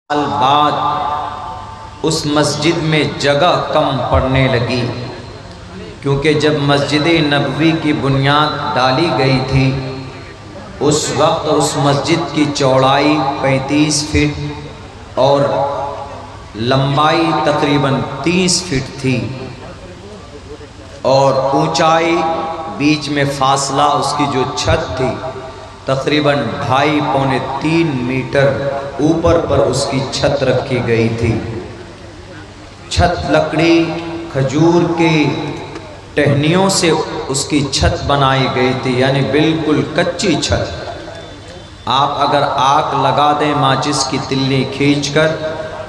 سال بعد اس مسجد میں جگہ کم پڑنے لگی، کیونکہ جب مسجد نبوی کی بنیاد ڈالی گئی تھی اس وقت اس مسجد کی چوڑائی 35 فٹ اور لمبائی تقریباً 30 فٹ تھی، اور اونچائی بیچ میں فاصلہ اس کی جو چھت تھی تقریباً 2.5 پونے 3 میٹر اوپر پر اس کی چھت رکھی گئی تھی۔ چھت لکڑی کھجور کی ٹہنیوں سے اس کی چھت بنائی گئی تھی، یعنی بالکل کچی چھت۔ آپ اگر آگ لگا دیں ماچس کی تلی کھینچ کر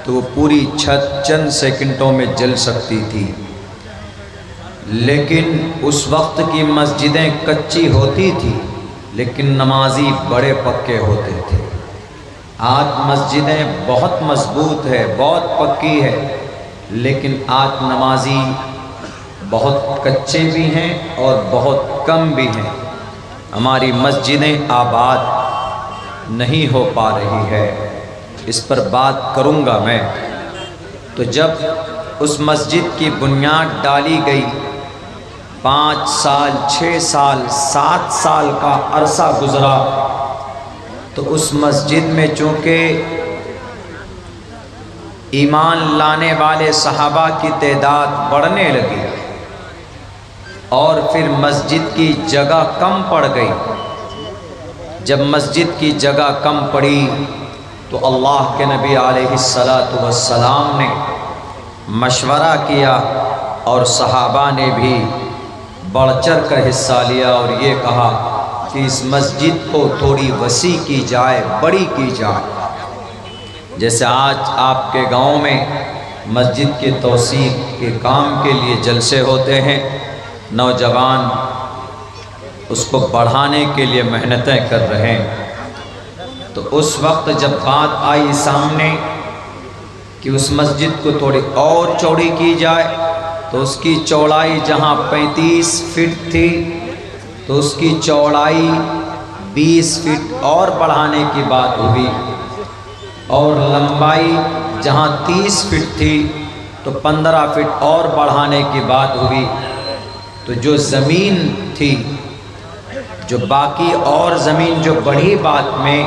تو وہ پوری چھت چند سیکنڈوں میں جل سکتی تھی، لیکن اس وقت کی مسجدیں کچی ہوتی تھی لیکن نمازی بڑے پکے ہوتے تھے۔ آج مسجدیں بہت مضبوط ہے، بہت پکی ہے، لیکن آج نمازی بہت کچے بھی ہیں اور بہت کم بھی ہیں۔ ہماری مسجدیں آباد نہیں ہو پا رہی ہے، اس پر بات کروں گا میں۔ تو جب اس مسجد کی بنیاد ڈالی گئی 5 سال 6 سال 7 سال کا عرصہ گزرا، تو اس مسجد میں چونکہ ایمان لانے والے صحابہ کی تعداد بڑھنے لگی اور پھر مسجد کی جگہ کم پڑ گئی۔ جب مسجد کی جگہ کم پڑی تو اللہ کے نبی علیہ السلام نے مشورہ کیا اور صحابہ نے بھی بڑھ چڑھ کر حصہ لیا اور یہ کہا کہ اس مسجد کو تھوڑی وسیع کی جائے، بڑی کی جائے۔ جیسے آج آپ کے گاؤں میں مسجد کے توسیع کے کام کے لیے جلسے ہوتے ہیں، نوجوان اس کو بڑھانے کے لیے محنتیں کر رہے ہیں، تو اس وقت جب بات آئی سامنے کہ اس مسجد کو تھوڑی اور چوڑی کی جائے تو اس کی چوڑائی جہاں 35 فٹ تھی تو اس کی چوڑائی 20 فٹ اور بڑھانے کی بات ہوئی، اور لمبائی جہاں 30 فٹ تھی تو 15 فٹ اور بڑھانے کی بات ہوئی۔ تو جو زمین تھی، جو باقی اور زمین جو بڑھی بات میں،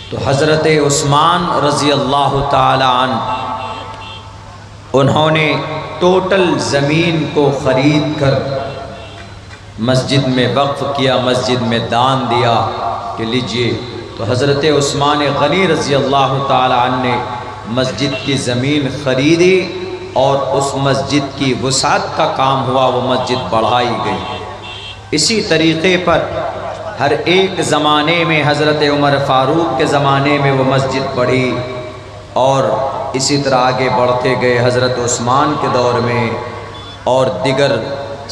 تو حضرت عثمان رضی اللہ تعالی عنہ انہوں نے ٹوٹل زمین کو خرید کر مسجد میں وقف کیا، مسجد میں دان دیا کہ لیجئے۔ تو حضرت عثمان غنی رضی اللہ تعالی عنہ نے مسجد کی زمین خریدی اور اس مسجد کی وسعت کا کام ہوا، وہ مسجد بڑھائی گئی۔ اسی طریقے پر ہر ایک زمانے میں حضرت عمر فاروق کے زمانے میں وہ مسجد بڑھی، اور اسی طرح آگے بڑھتے گئے حضرت عثمان کے دور میں، اور دیگر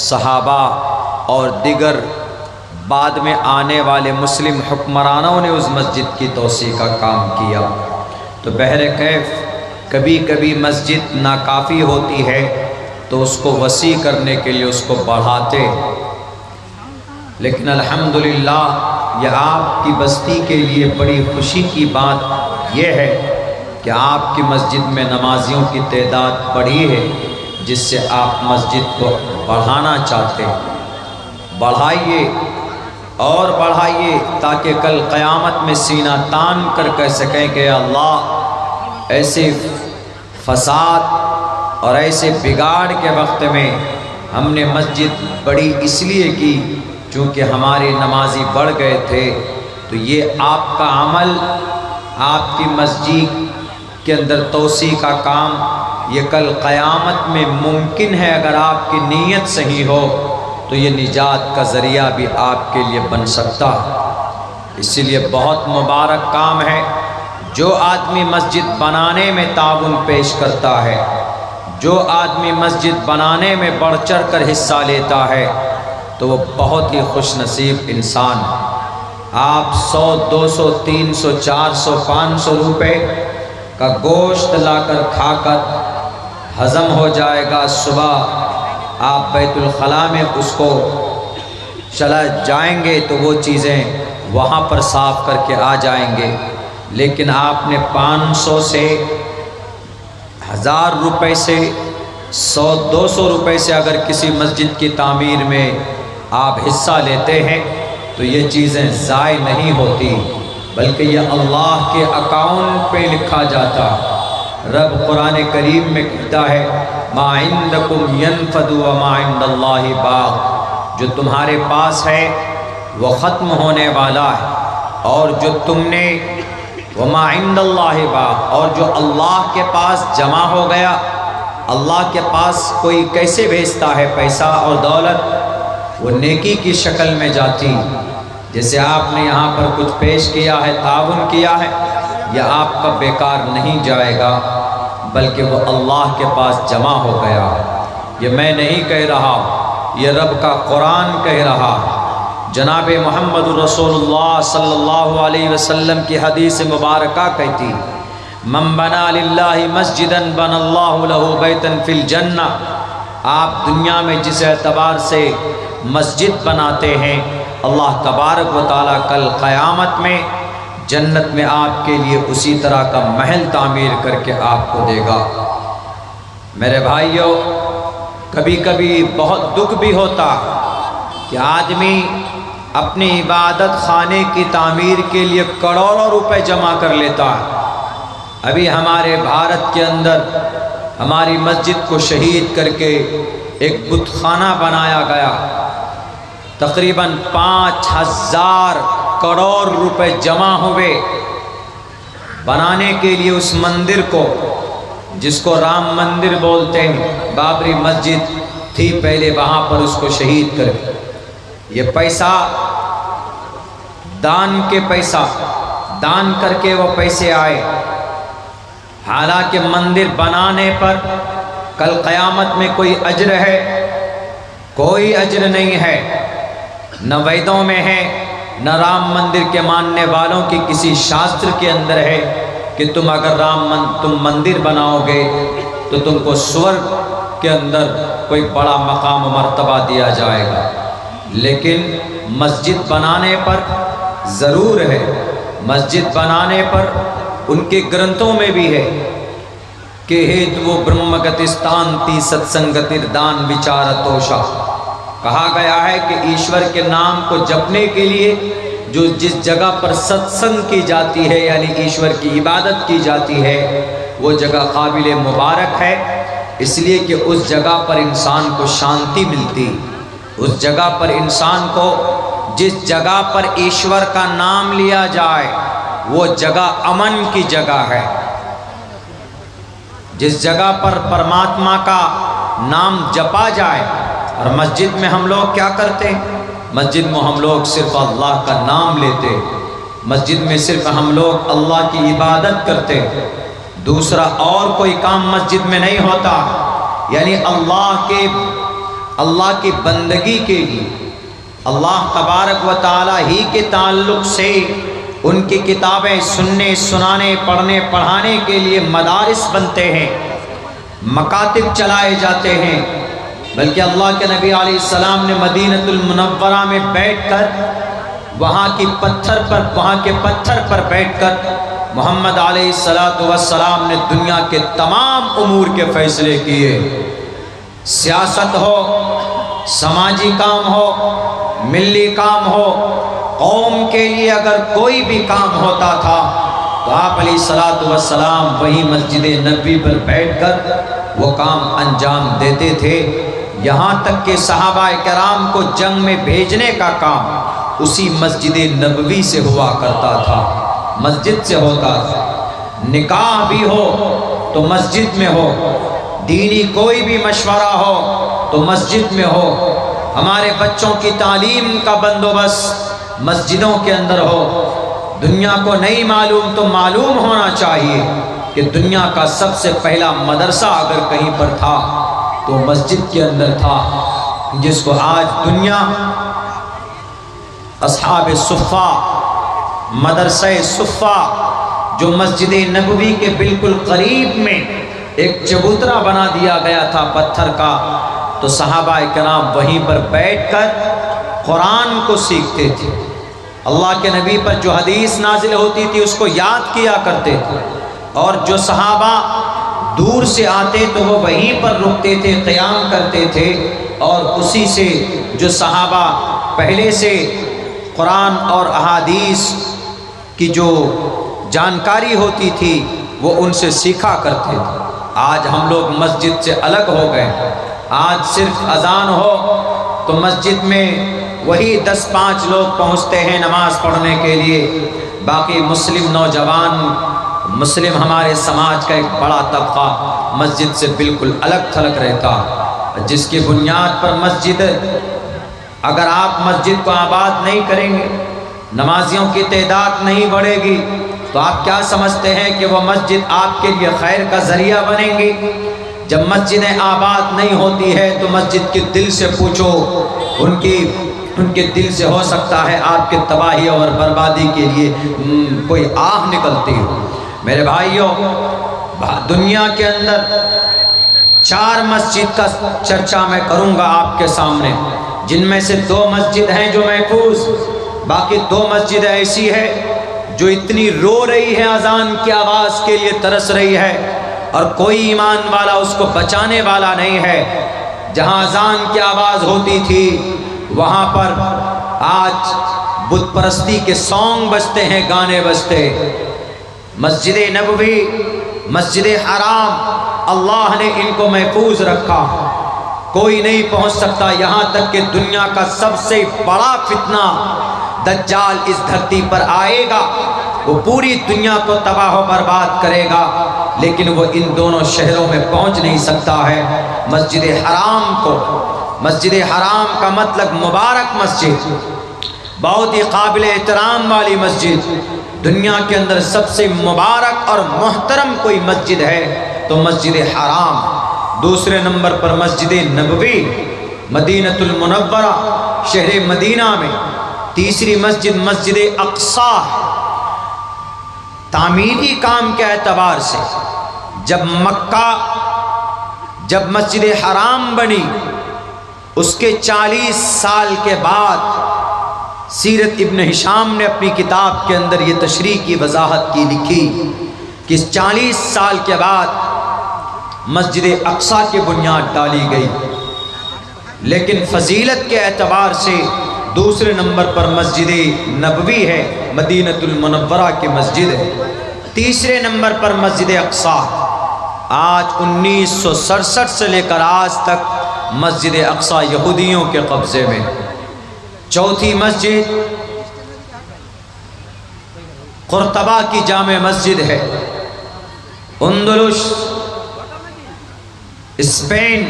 صحابہ اور دیگر بعد میں آنے والے مسلم حکمرانوں نے اس مسجد کی توسیع کا کام کیا۔ تو بہرکیف کبھی کبھی مسجد ناکافی ہوتی ہے تو اس کو وسیع کرنے کے لیے اس کو بڑھاتے، لیکن الحمدللہ یہ آپ کی بستی کے لیے بڑی خوشی کی بات یہ ہے کہ آپ کی مسجد میں نمازیوں کی تعداد بڑھی ہے، جس سے آپ مسجد کو بڑھانا چاہتے ہیں۔ بڑھائیے اور بڑھائیے تاکہ کل قیامت میں سینہ تان کر کہہ سکیں کہ اللہ ایسے فساد اور ایسے بگاڑ کے وقت میں ہم نے مسجد بڑی اس لیے کی چونکہ ہمارے نمازی بڑھ گئے تھے۔ تو یہ آپ کا عمل، آپ کی مسجد کے اندر توسیع کا کام، یہ کل قیامت میں ممکن ہے اگر آپ کی نیت صحیح ہو تو یہ نجات کا ذریعہ بھی آپ کے لیے بن سکتا ہے۔ اسی لیے بہت مبارک کام ہے جو آدمی مسجد بنانے میں تعاون پیش کرتا ہے، جو آدمی مسجد بنانے میں بڑھ چڑھ کر حصہ لیتا ہے تو وہ بہت ہی خوش نصیب انسان ہے۔ آپ 100 200 300 400 500 روپے کا گوشت لا کر کھا کر ہضم ہو جائے گا، صبح آپ بیت الخلاء میں اس کو چلا جائیں گے تو وہ چیزیں وہاں پر صاف کر کے آ جائیں گے، لیکن آپ نے 500 سے 1000 روپے سے 100-200 روپے سے اگر کسی مسجد کی تعمیر میں آپ حصہ لیتے ہیں تو یہ چیزیں ضائع نہیں ہوتی، بلکہ یہ اللہ کے اکاؤنٹ پہ لکھا جاتا۔ رب قرآن کریم میں کہتا ہے ما عندکم ینفد وما عند اللہ باق، جو تمہارے پاس ہے وہ ختم ہونے والا ہے، اور جو تم نے وما عند اللہ باق، اور جو اللہ کے پاس جمع ہو گیا، اللہ کے پاس کوئی کیسے بھیجتا ہے پیسہ اور دولت؟ وہ نیکی کی شکل میں جاتی، جیسے آپ نے یہاں پر کچھ پیش کیا ہے، تعاون کیا ہے، یہ آپ کا بیکار نہیں جائے گا، بلکہ وہ اللہ کے پاس جمع ہو گیا۔ یہ میں نہیں کہہ رہا، یہ رب کا قرآن کہہ رہا۔ جناب محمد رسول اللہ صلی اللہ علیہ وسلم کی حدیث مبارکہ کہتی من بنا للہ مسجدا بنا اللہ لہ بیتا فی الجنہ، آپ دنیا میں جس اعتبار سے مسجد بناتے ہیں، اللہ تبارک و تعالیٰ کل قیامت میں جنت میں آپ کے لیے اسی طرح کا محل تعمیر کر کے آپ کو دے گا۔ میرے بھائیوں، کبھی کبھی بہت دکھ بھی ہوتا کہ آدمی اپنی عبادت خانے کی تعمیر کے لیے کروڑوں روپے جمع کر لیتا ہے۔ ابھی ہمارے بھارت کے اندر ہماری مسجد کو شہید کر کے ایک بت خانہ بنایا گیا، تقریباً 5000 کروڑ روپے جمع ہوئے بنانے کے لیے اس مندر کو، جس کو رام مندر بولتے ہیں۔ بابری مسجد تھی پہلے، وہاں پر اس کو شہید کر کے یہ پیسہ دان کر کے وہ پیسے آئے۔ حالانکہ مندر بنانے پر کل قیامت میں کوئی اجر ہے؟ کوئی اجر نہیں ہے، نہ ویدوں میں ہے، نہ رام مندر کے ماننے والوں کی کسی شاستر کے اندر ہے کہ تم اگر تم مندر بناؤ گے تو تم کو سورگ کے اندر کوئی بڑا مقام و مرتبہ دیا جائے گا۔ لیکن مسجد بنانے پر ضرور ہے، مسجد بنانے پر ان کے گرنتھوں میں بھی ہے کہ ہیتو برہمگتستان تی ستسنگتر دان وچارتوشا، کہا گیا ہے کہ ایشور کے نام کو جپنے کے لیے جو جس جگہ پر ستسنگ کی جاتی ہے، یعنی ایشور کی عبادت کی جاتی ہے، وہ جگہ قابل مبارک ہے، اس لیے کہ اس جگہ پر انسان کو شانتی ملتی، اس جگہ پر انسان کو، جس جگہ پر ایشور کا نام لیا جائے وہ جگہ امن کی جگہ ہے۔ جس جگہ پر پرماتما کا نام جپا جائے، اور مسجد میں ہم لوگ کیا کرتے ہیں؟ مسجد میں ہم لوگ صرف اللہ کا نام لیتے، مسجد میں صرف ہم لوگ اللہ کی عبادت کرتے، دوسرا اور کوئی کام مسجد میں نہیں ہوتا، یعنی اللہ کی بندگی کے لیے، اللہ تبارک و تعالیٰ ہی کے تعلق سے ان کی کتابیں سننے، سنانے، پڑھنے، پڑھانے کے لیے مدارس بنتے ہیں، مکاتب چلائے جاتے ہیں۔ بلکہ اللہ کے نبی علیہ السلام نے مدینۃ المنورہ میں بیٹھ کر وہاں کے پتھر پر بیٹھ کر محمد علیہ السلام نے دنیا کے تمام امور کے فیصلے کیے، سیاست ہو، سماجی کام ہو، ملی کام ہو، قوم کے لیے اگر کوئی بھی کام ہوتا تھا تو آپ علیہ السلام وہی مسجد نبوی پر بیٹھ کر وہ کام انجام دیتے تھے۔ یہاں تک کہ صحابہ کرام کو جنگ میں بھیجنے کا کام اسی مسجد نبوی سے ہوا کرتا تھا، مسجد سے ہوتا تھا۔ نکاح بھی ہو تو مسجد میں ہو، دینی کوئی بھی مشورہ ہو تو مسجد میں ہو، ہمارے بچوں کی تعلیم کا بندوبست مسجدوں کے اندر ہو۔ دنیا کو نہیں معلوم تو معلوم ہونا چاہیے کہ دنیا کا سب سے پہلا مدرسہ اگر کہیں پر تھا تو مسجد کے اندر تھا، جس کو آج دنیا اصحاب صفہ، مدرسہ صفہ، جو مسجد نبوی کے بالکل قریب میں ایک چبوترا بنا دیا گیا تھا پتھر کا، تو صحابہ کرام وہیں پر بیٹھ کر قرآن کو سیکھتے تھے۔ اللہ کے نبی پر جو حدیث نازل ہوتی تھی اس کو یاد کیا کرتے تھے، اور جو صحابہ دور سے آتے تو وہ وہیں پر رکتے تھے، قیام کرتے تھے، اور اسی سے جو صحابہ پہلے سے قرآن اور احادیث کی جو جانکاری ہوتی تھی وہ ان سے سیکھا کرتے تھے۔ آج ہم لوگ مسجد سے الگ ہو گئے، آج صرف اذان ہو تو مسجد میں وہی 10-5 لوگ پہنچتے ہیں نماز پڑھنے کے لیے، باقی مسلم نوجوان، مسلم ہمارے سماج کا ایک بڑا طبقہ مسجد سے بالکل الگ تھلگ رہتا، جس کی بنیاد پر مسجد، اگر آپ مسجد کو آباد نہیں کریں گے، نمازیوں کی تعداد نہیں بڑھے گی، تو آپ کیا سمجھتے ہیں کہ وہ مسجد آپ کے لیے خیر کا ذریعہ بنیں گی؟ جب مسجدیں آباد نہیں ہوتی ہے تو مسجد کے دل سے پوچھو، ان کے دل سے ہو سکتا ہے آپ کے تباہی اور بربادی کے لیے کوئی آہ نکلتی ہو۔ میرے بھائیوں، دنیا کے اندر 4 مسجد کا چرچا میں کروں گا آپ کے سامنے، جن میں سے 2 مسجد ہیں جو محفوظ، باقی 2 مسجد ایسی ہے جو اتنی رو رہی ہے، اذان کی آواز کے لیے ترس رہی ہے، اور کوئی ایمان والا اس کو بچانے والا نہیں ہے۔ جہاں اذان کی آواز ہوتی تھی وہاں پر آج بت پرستی کے سانگ بجتے ہیں، گانے بجتے۔ مسجد نبوی، مسجد حرام، اللہ نے ان کو محفوظ رکھا، کوئی نہیں پہنچ سکتا، یہاں تک کہ دنیا کا سب سے بڑا فتنہ دجال اس دھرتی پر آئے گا، وہ پوری دنیا کو تباہ و برباد کرے گا، لیکن وہ ان دونوں شہروں میں پہنچ نہیں سکتا ہے۔ مسجد حرام کو، مسجد حرام کا مطلب مبارک مسجد، بہت ہی قابل احترام والی مسجد، دنیا کے اندر سب سے مبارک اور محترم کوئی مسجد ہے تو مسجد حرام۔ دوسرے نمبر پر مسجد نبوی، مدینہ المنورہ، شہر مدینہ میں۔ تیسری مسجد مسجد اقصیٰ، تعمیری کام کے اعتبار سے جب مسجد حرام بنی اس کے 40 سال کے بعد سیرت ابن ہشام نے اپنی کتاب کے اندر یہ تشریح کی وضاحت کی، لکھی کہ 40 سال کے بعد مسجد اقصیٰ کی بنیاد ڈالی گئی، لیکن فضیلت کے اعتبار سے دوسرے نمبر پر مسجد نبوی ہے، مدینہ المنورہ کی مسجد ہے۔ تیسرے نمبر پر مسجد اقصیٰ، آج 1967 سے لے کر آج تک مسجد اقصیٰ یہودیوں کے قبضے میں۔ چوتھی مسجد قرطبہ کی جامع مسجد ہے، اندلس، اسپین،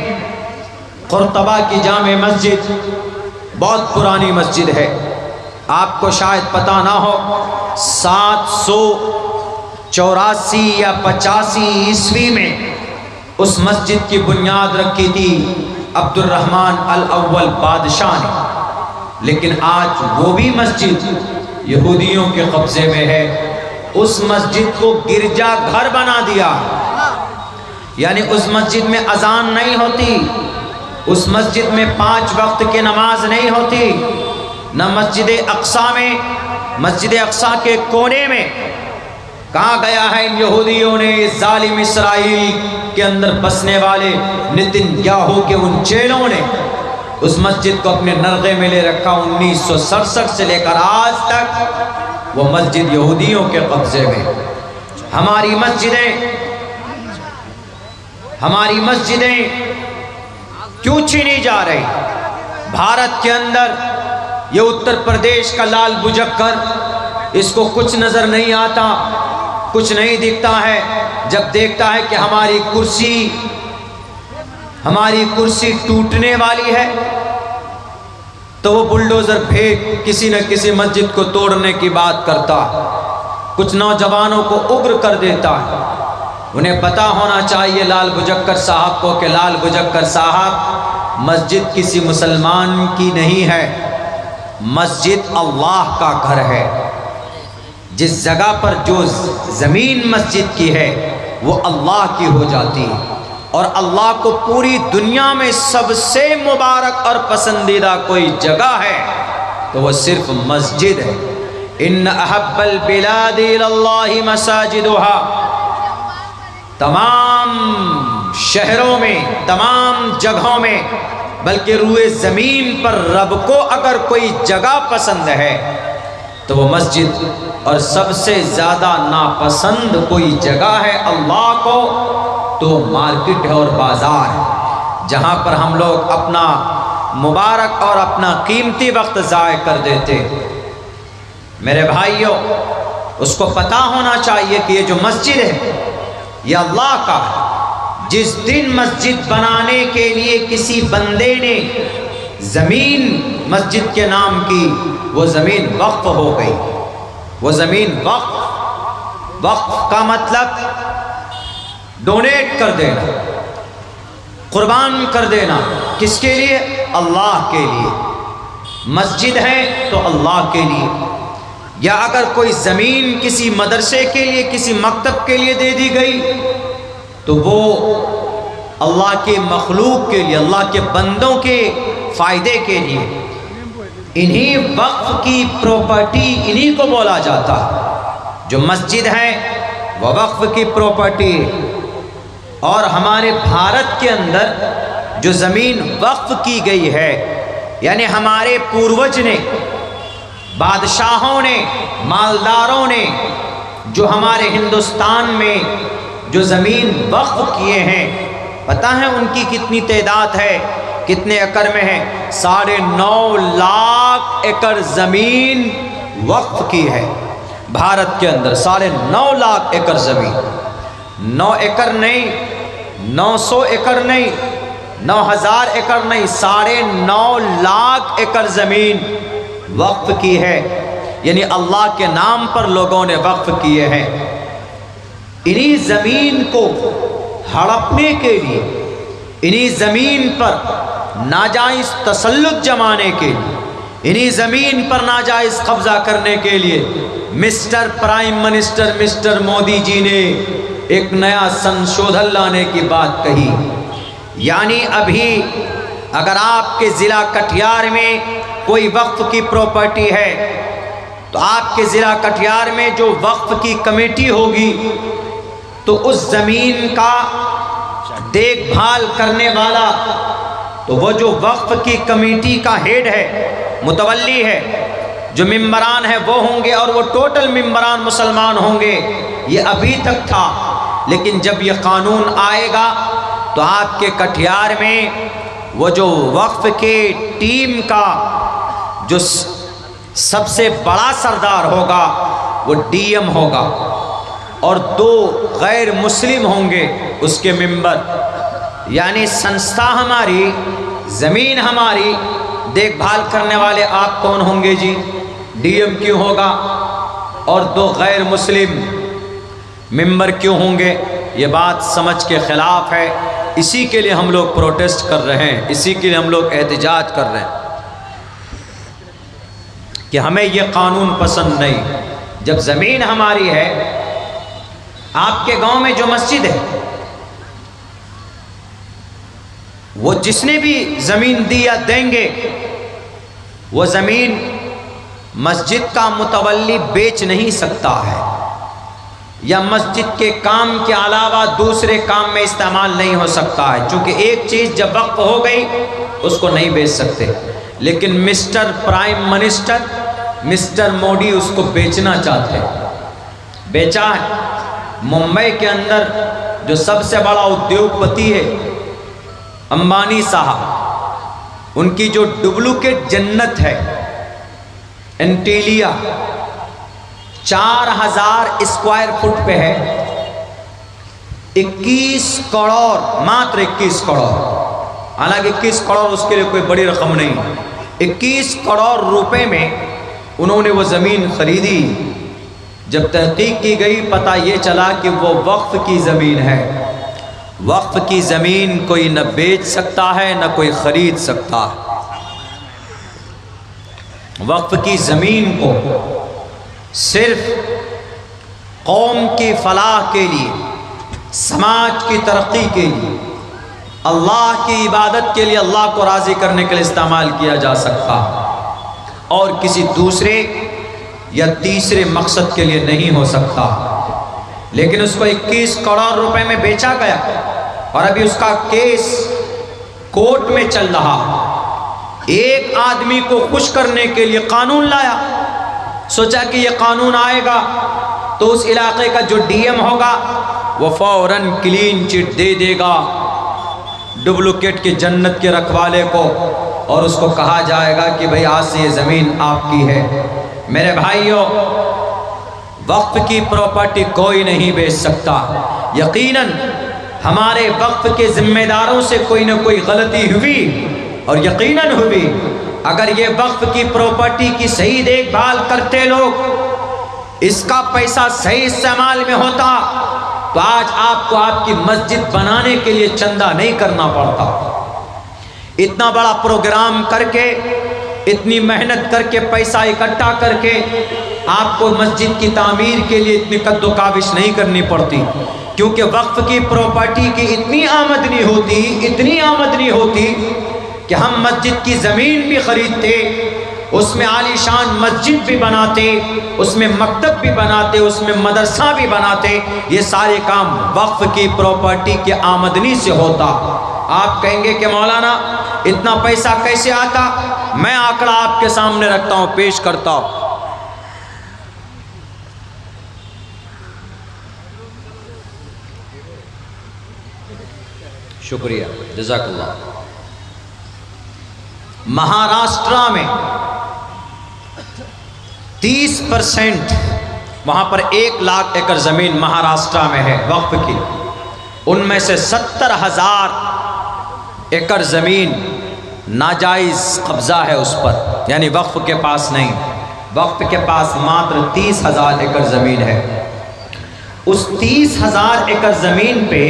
قرطبہ کی جامع مسجد بہت پرانی مسجد ہے، آپ کو شاید پتہ نہ ہو، 784 یا 85 عیسوی میں اس مسجد کی بنیاد رکھی تھی عبد الرحمن الاول بادشاہ نے، لیکن آج وہ بھی مسجد یہودیوں کے قبضے میں ہے۔ اس مسجد کو گرجا گھر بنا دیا، یعنی اس مسجد میں اذان نہیں ہوتی، اس مسجد میں 5 وقت کی نماز نہیں ہوتی، نہ مسجد اقصیٰ میں، مسجد اقصیٰ کے کونے میں کہا گیا ہے ان یہودیوں نے، ظالم اسرائیل کے اندر بسنے والے نتن یاہو کے ان چیلوں نے اس مسجد کو اپنے نرغے میں لے رکھا۔ 1967 سے لے کر آج تک وہ مسجد یہودیوں کے قبضے میں۔ ہماری مسجدیں کیوں چھینی جا رہی؟ بھارت کے اندر یہ اتر پردیش کا لال بجکر، اس کو کچھ نظر نہیں آتا، کچھ نہیں دکھتا ہے، جب دیکھتا ہے کہ ہماری کرسی ٹوٹنے والی ہے تو وہ بلڈوزر پھینک کسی نہ کسی مسجد کو توڑنے کی بات کرتا، کچھ نوجوانوں کو اگر کر دیتا ہے۔ انہیں پتا ہونا چاہیے لال بجکر صاحب کو کہ لال بجکر صاحب مسجد کسی مسلمان کی نہیں ہے، مسجد اللہ کا گھر ہے۔ جس جگہ پر جو زمین مسجد کی ہے وہ اللہ کی ہو جاتی ہے، اور اللہ کو پوری دنیا میں سب سے مبارک اور پسندیدہ کوئی جگہ ہے تو وہ صرف مسجد ہے۔ ان احب البلاد الی اللہ مساجدها، تمام شہروں میں، تمام جگہوں میں، بلکہ روئے زمین پر رب کو اگر کوئی جگہ پسند ہے تو وہ مسجد، اور سب سے زیادہ ناپسند کوئی جگہ ہے اللہ کو تو مارکیٹ ہے اور بازار ہے، جہاں پر ہم لوگ اپنا مبارک اور اپنا قیمتی وقت ضائع کر دیتے۔ میرے بھائیوں، اس کو پتہ ہونا چاہیے کہ یہ جو مسجد ہے یہ اللہ کا ہے۔ جس دن مسجد بنانے کے لیے کسی بندے نے زمین مسجد کے نام کی، وہ زمین وقف ہو گئی۔ وہ زمین وقف کا مطلب ڈونیٹ کر دینا، قربان کر دینا، کس کے لیے؟ اللہ کے لیے۔ مسجد ہے تو اللہ کے لیے، یا اگر کوئی زمین کسی مدرسے کے لیے، کسی مکتب کے لیے دے دی گئی تو وہ اللہ کے مخلوق کے لیے، اللہ کے بندوں کے فائدے کے لیے۔ انہی وقف کی پراپرٹی انہی کو بولا جاتا ہے۔ جو مسجد ہے وہ وقف کی پراپرٹی ہے۔ اور ہمارے بھارت کے اندر جو زمین وقف کی گئی ہے، یعنی ہمارے پوروج نے، بادشاہوں نے، مالداروں نے جو ہمارے ہندوستان میں جو زمین وقف کیے ہیں، پتہ ہے ان کی کتنی تعداد ہے، کتنے ایکڑ میں ہے؟ 9.5 لاکھ ایکڑ زمین وقف کی ہے بھارت کے اندر۔ 9.5 لاکھ ایکڑ زمین، 9 ایکڑ نہیں، 900 ایکڑ نہیں، 9000 ایکڑ نہیں، 9.5 لاکھ ایکڑ زمین وقف کی ہے، یعنی اللہ کے نام پر لوگوں نے وقف کیے ہیں۔ انہی زمین کو ہڑپنے کے لیے، انہی زمین پر ناجائز تسلط جمانے کے لیے، انہی زمین پر ناجائز قبضہ کرنے کے لیے mister prime minister mister Modi ji نے ایک نیا سنشودھن لانے کی بات کہی۔ یعنی ابھی اگر آپ کے ضلع کٹیہار میں کوئی وقف کی پراپرٹی ہے تو آپ کے ضلع کٹیہار میں جو وقف کی کمیٹی ہوگی تو اس زمین کا دیکھ بھال کرنے والا تو وہ جو وقف کی کمیٹی کا ہیڈ ہے، متولی ہے، جو ممبران ہیں وہ ہوں گے، اور وہ ٹوٹل ممبران مسلمان ہوں گے۔ یہ ابھی تک تھا، لیکن جب یہ قانون آئے گا تو آپ کے کٹیہار میں وہ جو وقف کے ٹیم کا جو سب سے بڑا سردار ہوگا وہ ڈی ایم ہوگا، اور 2 غیر مسلم ہوں گے اس کے ممبر۔ یعنی سنستھا ہماری، زمین ہماری، دیکھ بھال کرنے والے آپ کون ہوں گے جی؟ ڈی ایم کیوں ہوگا؟ اور 2 غیر مسلم ممبر کیوں ہوں گے؟ یہ بات سمجھ کے خلاف ہے۔ اسی کے لیے ہم لوگ پروٹیسٹ کر رہے ہیں، اسی کے لیے ہم لوگ احتجاج کر رہے ہیں کہ ہمیں یہ قانون پسند نہیں۔ جب زمین ہماری ہے، آپ کے گاؤں میں جو مسجد ہے، وہ جس نے بھی زمین دی یا دیں گے، وہ زمین مسجد کا متولی بیچ نہیں سکتا ہے، یا مسجد کے کام کے علاوہ دوسرے کام میں استعمال نہیں ہو سکتا ہے، چونکہ ایک چیز جب وقف ہو گئی اس کو نہیں بیچ سکتے۔ لیکن mister prime minister mister Modi اس کو بیچنا چاہتے ہیں۔ بیچا ہے۔ ممبئی کے اندر جو سب سے بڑا ادیوگ پتی ہے امبانی صاحب، ان کی جو ڈپلیکیٹ جنت ہے انٹیلیا، 4000 اسکوائر فٹ پہ ہے، 21 کروڑ، ماتر 21 کروڑ، حالانکہ 21 کروڑ اس کے لیے کوئی بڑی رقم نہیں، 21 کروڑ روپے میں انہوں نے وہ زمین خریدی۔ جب تحقیق کی گئی پتہ یہ چلا کہ وہ وقف کی زمین ہے۔ وقف کی زمین کوئی نہ بیچ سکتا ہے نہ کوئی خرید سکتا ہے۔ وقف کی زمین کو صرف قوم کی فلاح کے لیے، سماج کی ترقی کے لیے، اللہ کی عبادت کے لیے، اللہ کو راضی کرنے کے لیے استعمال کیا جا سکتا، اور کسی دوسرے یا تیسرے مقصد کے لیے نہیں ہو سکتا، لیکن اس کو 21 کروڑ روپے میں بیچا گیا اور ابھی اس کا کیس کورٹ میں چل رہا۔ ایک آدمی کو خوش کرنے کے لیے قانون لایا، سوچا کہ یہ قانون آئے گا تو اس علاقے کا جو ڈی ایم ہوگا وہ فوراً کلین چٹ دے دے گا ڈپلیکیٹ کی جنت کے رکھوالے کو، اور اس کو کہا جائے گا کہ بھئی آج سے یہ زمین آپ کی ہے۔ میرے بھائیوں، وقف کی پراپرٹی کوئی نہیں بیچ سکتا۔ یقیناً ہمارے وقف کے ذمہ داروں سے کوئی نہ کوئی غلطی ہوئی، اور یقیناً ہوئی۔ اگر یہ وقف کی پراپرٹی کی صحیح دیکھ بھال کرتے لوگ، اس کا پیسہ صحیح استعمال میں ہوتا تو آج آپ کو آپ کی مسجد بنانے کے لیے چندہ نہیں کرنا پڑتا۔ اتنا بڑا پروگرام کر کے، اتنی محنت کر کے، پیسہ اکٹھا کر کے آپ کو مسجد کی تعمیر کے لیے اتنی قد و کاوش نہیں کرنی پڑتی، کیونکہ وقف کی پراپرٹی کی اتنی آمدنی ہوتی کہ ہم مسجد کی زمین بھی خریدتے، اس میں عالی شان مسجد بھی بناتے، اس میں مکتب بھی بناتے، اس میں مدرسہ بھی بناتے۔ یہ سارے کام وقف کی پراپرٹی کی آمدنی سے ہوتا۔ آپ کہیں گے کہ مولانا اتنا پیسہ کیسے آتا؟ میں آنکڑا آپ کے سامنے رکھتا ہوں، پیش کرتا ہوں۔ شکریہ، جزاک اللہ۔ مہاراشٹرا میں 30% وہاں پر 1 لاکھ ایکڑ زمین مہاراشٹرا میں ہے وقف کی، ان میں سے 70,000 ایکڑ زمین ناجائز قبضہ ہے اس پر، یعنی وقف کے پاس نہیں، وقف کے پاس ماتر 30,000 ایکڑ زمین ہے۔ اس 30,000 ایکڑ زمین پہ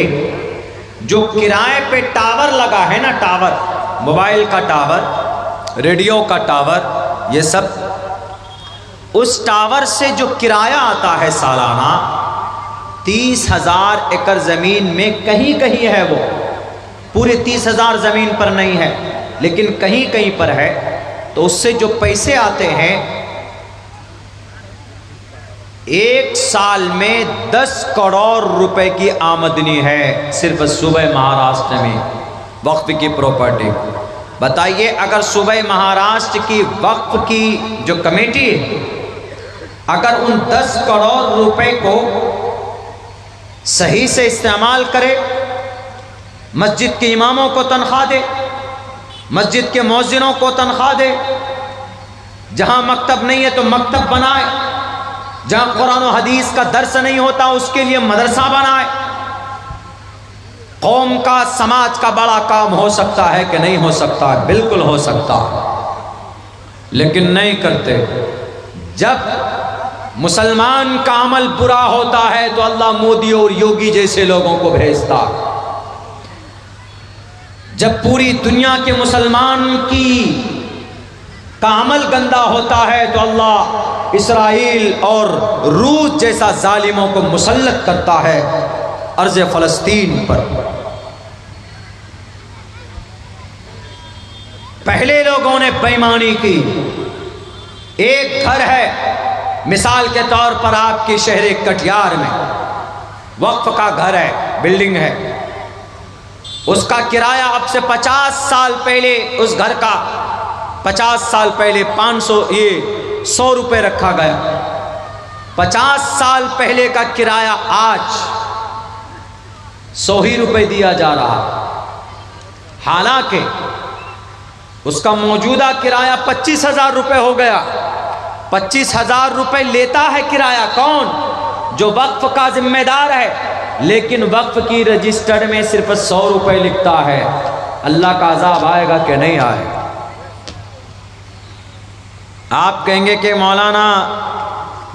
جو کرائے پہ ٹاور لگا ہے نا، ٹاور، موبائل کا ٹاور، ریڈیو کا ٹاور، یہ سب، اس ٹاور سے جو کرایہ آتا ہے سالانہ 30,000 ایکڑ زمین میں کہیں کہیں ہے، وہ پورے 30,000 زمین پر نہیں ہے لیکن کہیں کہیں پر ہے، تو اس سے جو پیسے آتے ہیں 1 سال میں 10 کروڑ روپے کی آمدنی ہے صرف صوبہ مہاراشٹر میں وقف کی پراپرٹی۔ بتائیے اگر صوبہ مہاراشٹر کی وقف کی جو کمیٹی ہے، اگر ان 10 کروڑ روپے کو صحیح سے استعمال کرے، مسجد کے اماموں کو تنخواہ دے، مسجد کے مؤذنوں کو تنخواہ دے، جہاں مکتب نہیں ہے تو مکتب بنائے، جہاں قرآن و حدیث کا درس نہیں ہوتا اس کے لیے مدرسہ بنائے، قوم کا، سماج کا بڑا کام ہو سکتا ہے کہ نہیں ہو سکتا؟ بالکل ہو سکتا، لیکن نہیں کرتے۔ جب مسلمان کا عمل برا ہوتا ہے تو اللہ مودی اور یوگی جیسے لوگوں کو بھیجتا، جب پوری دنیا کے مسلمان کا عمل گندا ہوتا ہے تو اللہ اسرائیل اور روس جیسا ظالموں کو مسلط کرتا ہے ارض فلسطین پر۔ پہلے لوگوں نے بے ایمانی کی۔ ایک گھر ہے، مثال کے طور پر آپ کی شہر کٹیہار میں وقف کا گھر ہے، بلڈنگ ہے، اس کا کرایہ اب سے 50 سال پہلے، اس گھر کا 50 سال پہلے 100 روپے رکھا گیا۔ 50 سال پہلے کا کرایہ آج 100 ہی روپے دیا جا رہا، حالانکہ اس کا موجودہ کرایہ 25,000 روپے ہو گیا۔ 25,000 روپے لیتا ہے کرایہ کون؟ جو وقف کا ذمہ دار ہے، لیکن وقف کی رجسٹرڈ میں صرف 100 روپے لکھتا ہے۔ اللہ کا عذاب آئے گا کہ نہیں آئے گا؟ آپ کہیں گے کہ مولانا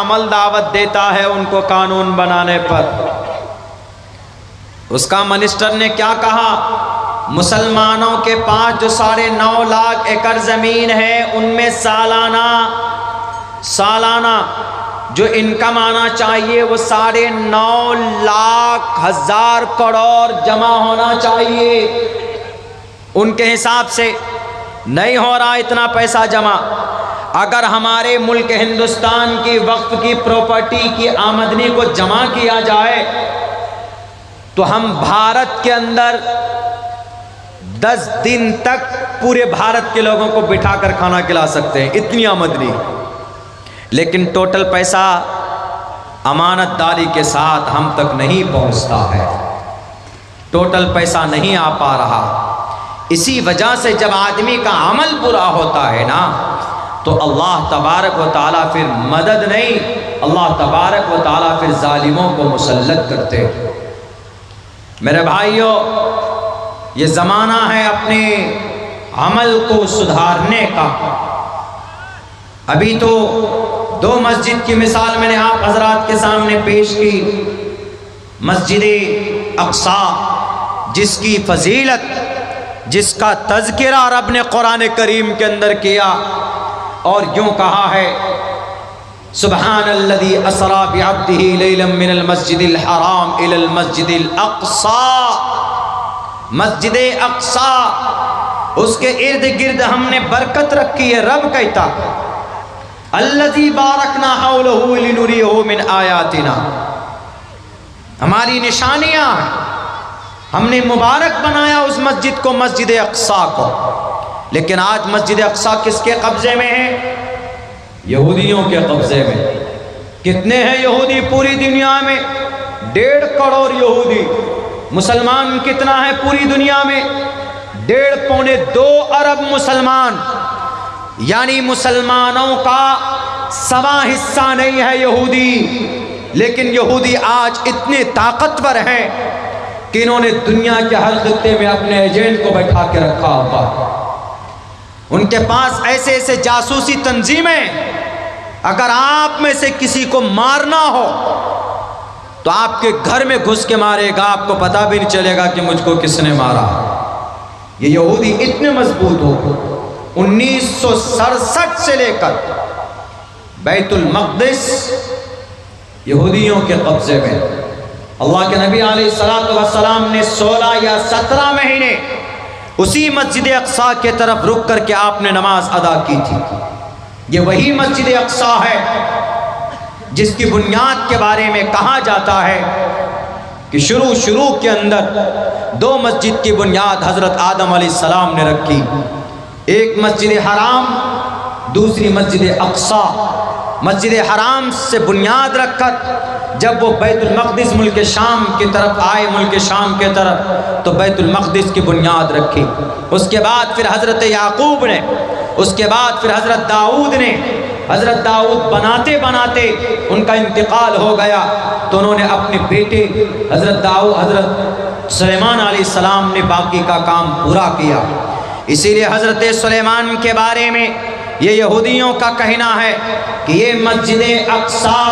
عمل دعوت دیتا ہے ان کو قانون بنانے پر۔ اس کا منسٹر نے کیا کہا؟ مسلمانوں کے پاس جو 9.5 لاکھ ایکڑ زمین ہے ان میں سالانہ جو انکم آنا چاہیے وہ 9.5 لاکھ ہزار کروڑ جمع ہونا چاہیے۔ ان کے حساب سے نہیں ہو رہا اتنا پیسہ جمع۔ اگر ہمارے ملک ہندوستان کی وقف کی پراپرٹی کی آمدنی کو جمع کیا جائے تو ہم بھارت کے اندر 10 دن تک پورے بھارت کے لوگوں کو بٹھا کر کھانا کھلا سکتے ہیں، اتنی آمدنی۔ لیکن ٹوٹل پیسہ امانت داری کے ساتھ ہم تک نہیں پہنچتا ہے، ٹوٹل پیسہ نہیں آ پا رہا۔ اسی وجہ سے جب آدمی کا عمل برا ہوتا ہے نا تو اللہ تبارک و تعالیٰ پھر مدد نہیں، اللہ تبارک و تعالیٰ پھر ظالموں کو مسلط کرتے۔ میرے بھائیوں، یہ زمانہ ہے اپنے عمل کو سدھارنے کا۔ ابھی تو 2 مسجد کی مثال میں نے آپ حضرات کے سامنے پیش کی۔ مسجد اقصیٰ جس کی فضیلت، جس کا تذکرہ رب نے قرآن کریم کے اندر کیا اور یوں کہا ہے سبحان الذی اسریٰ بعبدہ لیلا من المسجد الحرام الی المسجد الاقصیٰ۔ مسجد اقصیٰ، اس کے ارد گرد ہم نے برکت رکھی ہے۔ رب کہتا الذی بارکنا حولہ لنریہ من آیاتنا، ہماری نشانیاں ہیں، ہم نے مبارک بنایا اس مسجد کو، مسجد اقصیٰ کو۔ لیکن آج مسجد اقصیٰ کس کے قبضے میں ہے؟ یہودیوں کے قبضے میں۔ کتنے ہیں یہودی پوری دنیا میں؟ 1.5 کروڑ یہودی۔ مسلمان کتنا ہے پوری دنیا میں؟ 1.5 پونے 2 ارب مسلمان، یعنی مسلمانوں کا 1/4 حصہ نہیں ہے یہودی۔ لیکن یہودی آج اتنے طاقتور ہیں کہ انہوں نے دنیا کے ہر خطے میں اپنے ایجنٹ کو بیٹھا کے رکھا ہوا۔ ان کے پاس ایسے ایسے جاسوسی تنظیمیں، اگر آپ میں سے کسی کو مارنا ہو تو آپ کے گھر میں گھس کے مارے گا، آپ کو پتہ بھی نہیں چلے گا کہ مجھ کو کس نے مارا۔ یہ یہودی اتنے مضبوط ہو، 1967 سے لے کر بیت المقدس یہودیوں کے قبضے میں۔ اللہ کے نبی علیہ السلام نے 16 یا 17 مہینے اسی مسجد اقصیٰ کے طرف رک کر کے آپ نے نماز ادا کی تھی۔ یہ وہی مسجد اقصیٰ ہے جس کی بنیاد کے بارے میں کہا جاتا ہے کہ شروع کے اندر 2 مسجد کی بنیاد حضرت آدم علیہ السلام نے رکھی، ایک مسجد حرام، دوسری مسجد اقصیٰ۔ مسجد حرام سے بنیاد رکھ کر جب وہ بیت المقدس ملک شام کی طرف آئے، ملک شام کی طرف، تو بیت المقدس کی بنیاد رکھی۔ اس کے بعد پھر حضرت یعقوب نے، اس کے بعد پھر حضرت داؤد نے، حضرت داؤد بناتے بناتے ان کا انتقال ہو گیا تو انہوں نے اپنے بیٹے حضرت سلیمان علیہ السلام نے باقی کا کام پورا کیا۔ اسی لیے حضرت سلیمان کے بارے میں یہ یہودیوں کا کہنا ہے کہ یہ مسجد اقصیٰ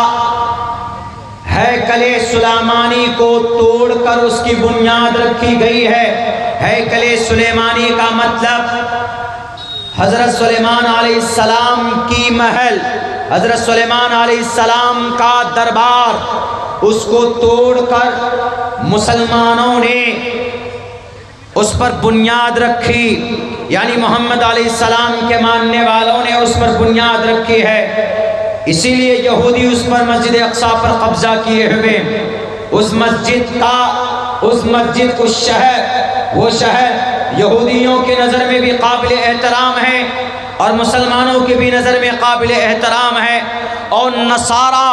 ہیکل سلیمانی کو توڑ کر اس کی بنیاد رکھی گئی ہے۔ ہیکل سلیمانی کا مطلب حضرت سلیمان علیہ السلام کی محل، حضرت سلیمان علیہ السلام کا دربار، اس کو توڑ کر مسلمانوں نے اس پر بنیاد رکھی، یعنی محمد علیہ السلام کے ماننے والوں نے اس پر بنیاد رکھی ہے۔ اسی لیے یہودی اس پر مسجد اقصیٰ پر قبضہ کیے ہوئے، اس مسجد کا، وہ شہر یہودیوں کی نظر میں بھی قابل احترام ہے اور مسلمانوں کی بھی نظر میں قابل احترام ہے، اور نصارہ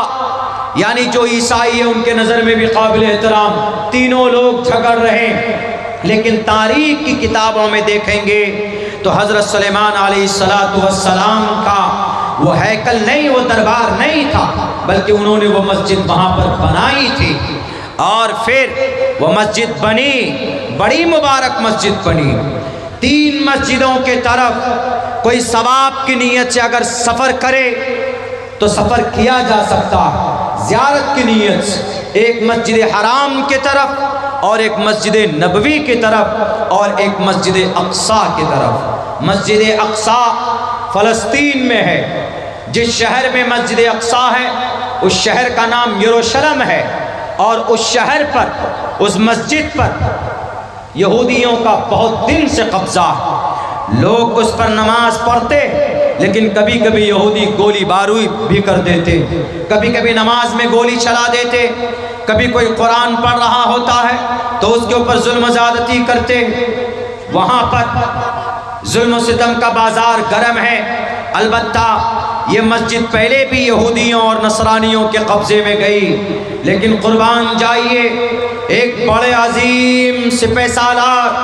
یعنی جو عیسائی ہیں ان کے نظر میں بھی قابل احترام۔ تینوں لوگ جھگڑ رہے ہیں، لیکن تاریخ کی کتابوں میں دیکھیں گے تو حضرت سلیمان علیہ السلام کا وہ ہیکل نہیں، وہ دربار نہیں تھا، بلکہ انہوں نے وہ مسجد وہاں پر بنائی تھی، اور پھر وہ مسجد بنی، بڑی مبارک مسجد بنی۔ 3 مسجدوں کے طرف کوئی ثواب کی نیت سے اگر سفر کرے تو سفر کیا جا سکتا، زیارت کی نیت سے، ایک مسجد حرام کی طرف اور ایک مسجد نبوی کی طرف اور ایک مسجد اقصیٰ کی طرف۔ مسجد اقصیٰ فلسطین میں ہے، جس شہر میں مسجد اقصیٰ ہے اس شہر کا نام یروشلم ہے، اور اس شہر پر، اس مسجد پر یہودیوں کا بہت دن سے قبضہ ہے۔ لوگ اس پر نماز پڑھتے، لیکن کبھی کبھی یہودی گولی بارود بھی کر دیتے، کبھی کبھی نماز میں گولی چلا دیتے، کبھی کوئی قرآن پڑھ رہا ہوتا ہے تو اس کے اوپر ظلم و زیادتی کرتے۔ وہاں پر ظلم و ستم کا بازار گرم ہے۔ البتہ یہ مسجد پہلے بھی یہودیوں اور نصرانیوں کے قبضے میں گئی، لیکن قربان جائیے ایک بڑے عظیم سپہ سالار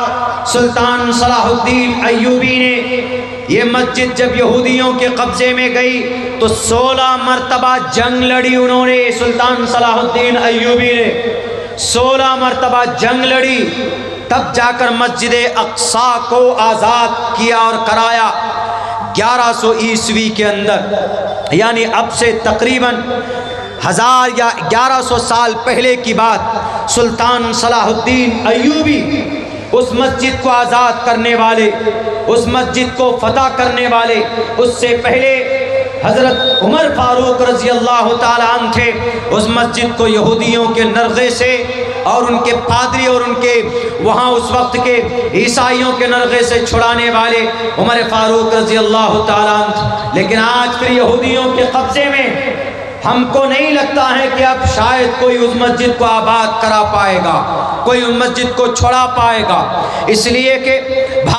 سلطان صلاح الدین ایوبی نے یہ مسجد جب یہودیوں کے قبضے میں گئی تو 16 مرتبہ جنگ لڑی انہوں نے۔ سلطان صلاح الدین ایوبی نے 16 مرتبہ جنگ لڑی، تب جا کر مسجد اقصی کو آزاد کیا اور کرایا۔ 1100 عیسوی کے اندر، یعنی اب سے تقریباً 1000 یا 1100 سال پہلے کی بات، سلطان صلاح الدین ایوبی اس مسجد کو آزاد کرنے والے، اس مسجد کو فتح کرنے والے، اس سے پہلے حضرت عمر فاروق رضی اللہ تعالیٰ عنہ تھے۔ اس مسجد کو یہودیوں کے نرغے سے اور ان کے پادری اور ان کے وہاں اس وقت کے عیسائیوں کے نرغے سے چھڑانے والے عمر فاروق رضی اللہ تعالیٰ عنہ، لیکن آج پھر یہودیوں کے قبضے میں۔ ہم کو نہیں لگتا ہے کہ اب شاید کوئی اس مسجد کو آباد کرا پائے گا، کوئی اس مسجد کو چھڑا پائے گا، اس لیے کہ